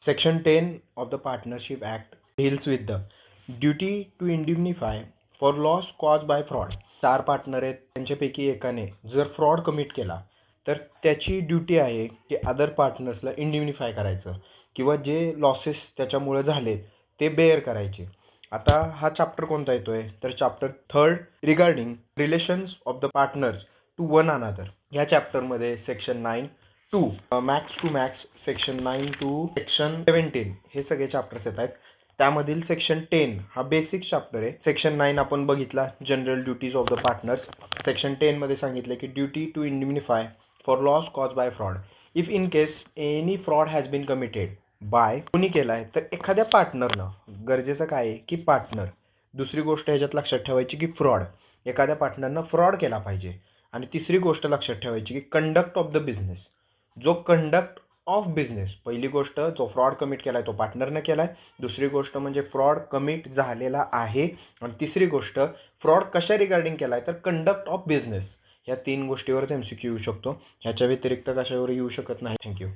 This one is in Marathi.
Section 10 of the Partnership Act deals with the duty to indemnify for loss caused by fraud. 4 partner आहेत, त्यांच्यापैकी एकाने जर फ्रॉड कमिट केला तर त्याची ड्युटी आहे की अदर पार्टनर्सला इंडिम्निफाय करायचं किंवा जे लॉसेस त्याच्यामुळे झालेत ते बेअर करायचे. आता हा चॅप्टर कोणता येतोय तर chapter 3 regarding relations of the partners to one another. या चॅप्टरमध्ये section 9 to max to max, section 9 to section 17 हे सगळे चॅप्टर्स येत आहेत. त्यामधील सेक्शन 10 हा बेसिक चॅप्टर आहे. सेक्शन 9 आपण बघितला general duties of the partners. Section 10 मध्ये सांगितलं की duty to indemnify for loss cause by fraud. If in case any fraud has been committed by, कोणी केला आहे तर एखाद्या पार्टनरनं, गरजेचं काय आहे की पार्टनर. दुसरी गोष्ट ह्याच्यात लक्षात ठेवायची की फ्रॉड, एखाद्या पार्टनरनं फ्रॉड केला पाहिजे. आणि तिसरी गोष्ट लक्षात ठेवायची की कंडक्ट ऑफ द बिझनेस. जो कंडक्ट ऑफ बिझनेस, पहिली गोष्ट जो फ्रॉड कमिट केला आहे तो पार्टनरनं केला आहे. दुसरी गोष्ट म्हणजे फ्रॉड कमिट झालेला आहे. आणि तिसरी गोष्ट फ्रॉड कशा रिगार्डिंग केला आहे तर कंडक्ट ऑफ बिझनेस. ह्या 3 गोष्टीवरच MCQ येऊ शकतो. ह्याच्या व्यतिरिक्त कशावर येऊ शकत नाही. थँक्यू.